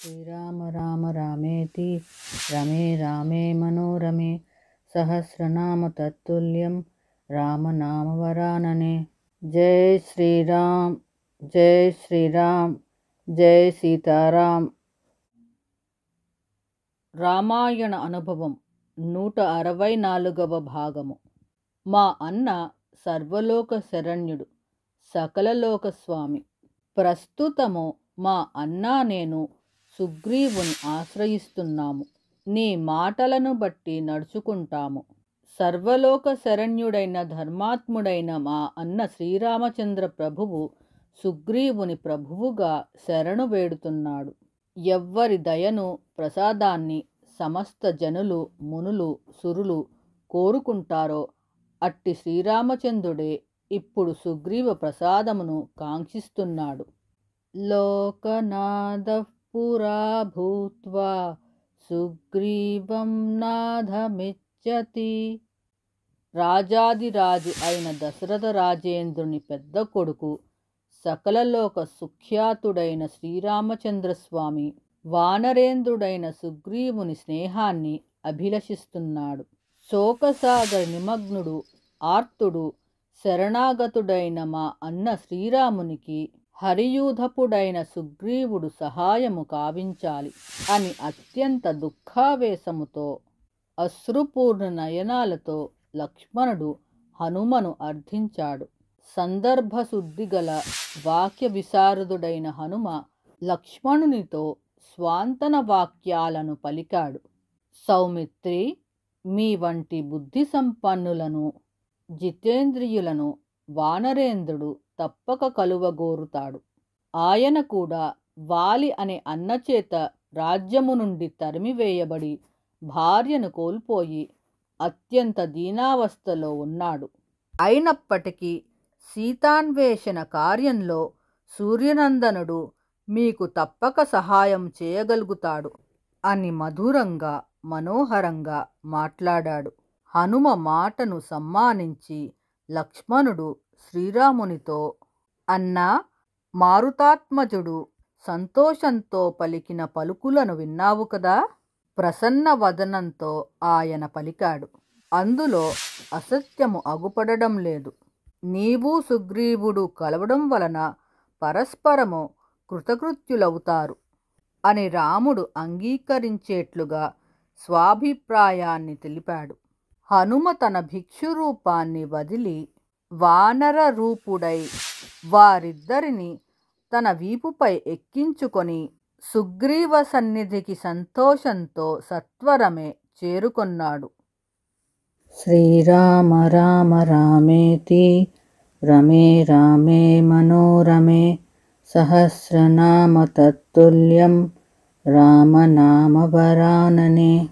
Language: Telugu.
శ్రీరామ రామ రామేతి రమే రామే మనోరమే సహస్రనామ తత్తుల్యం రామనామవరాననే. జై శ్రీరామ్, జై శ్రీరామ్, జై సీతారాం. రామాయణ అనుభవం 164వ భాగము. మా అన్న సర్వలోక శరణ్యుడు, సకలలోక స్వామి. ప్రస్తుతము మా అన్నా నేను సుగ్రీవుని ఆశ్రయిస్తున్నాము. నీ మాటలను బట్టి నడుచుకుంటాము. సర్వలోక శరణ్యుడైన ధర్మాత్ముడైన మా అన్న శ్రీరామచంద్ర ప్రభువు సుగ్రీవుని ప్రభువుగా శరణు వేడుతున్నాడు. ఎవ్వరి దయను ప్రసాదాన్ని సమస్త జనులు మునులు సురులు కోరుకుంటారో అట్టి శ్రీరామచంద్రుడే ఇప్పుడు సుగ్రీవ ప్రసాదమును కాంక్షిస్తున్నాడు. లోకనాథః పురా భూత్వా సుగ్రీవం నాథమిచ్చతి. రాజాదిరాజు అయిన దశరథ రాజేంద్రుని పెద్ద కొడుకు, సకలలోక సుఖ్యాతుడైన శ్రీరామచంద్రస్వామి వానరేంద్రుడైన సుగ్రీవుని స్నేహాన్ని అభిలషిస్తున్నాడు. శోకసాగర నిమగ్నుడు, ఆర్తుడు, శరణాగతుడైన మా అన్న శ్రీరామునికి హరియూధపుడైన సుగ్రీవుడు సహాయము కావించాలి అని అత్యంత దుఃఖావేశముతో అశ్రుపూర్ణ నయనాలతో లక్ష్మణుడు హనుమను అర్థించాడు. సందర్భశుద్ధిగల వాక్య విశారదుడైన హనుమ లక్ష్మణునితో స్వాంతన వాక్యాలను పలికాడు. సౌమిత్రి, మీ వంటి బుద్ధి సంపన్నులను జితేంద్రియులను వానరేంద్రుడు తప్పక కలువగోరుతాడు. ఆయన కూడా వాలి అనే అన్నచేత రాజ్యము నుండి తరిమివేయబడి భార్యను కోల్పోయి అత్యంత దీనావస్థలో ఉన్నాడు. అయినప్పటికీ సీతాన్వేషణ కార్యంలో సూర్యనందనుడు మీకు తప్పక సహాయం చేయగలుగుతాడు అని మధురంగా మనోహరంగా మాట్లాడాడు. హనుమ మాటను సమ్మానించి లక్ష్మణుడు శ్రీరామునితో, అన్నా, మారుతాత్మజుడు సంతోషంతో పలికిన పలుకులను విన్నావు కదా? ప్రసన్న వదనంతో ఆయన పలికాడు. అందులో అసత్యము అగుపడడం లేదు. నీవు సుగ్రీవుడు కలవడం వలన పరస్పరము కృతకృత్యులవుతారు అని రాముడు అంగీకరించేట్లుగా స్వాభిప్రాయాన్ని తెలిపాడు. హనుమ తన భిక్షురూపాన్ని వదిలి వానర రూపుడై వారిద్దరిని తన వీపుపై ఎక్కించుకొని సుగ్రీవ సన్నిధికి సంతోషంతో సత్వరమే చేరుకొన్నాడు. శ్రీరామ రామ రామేతి రమే రామే మనోరమే సహస్రనామ తత్తుల్యం రామనామవరాననే.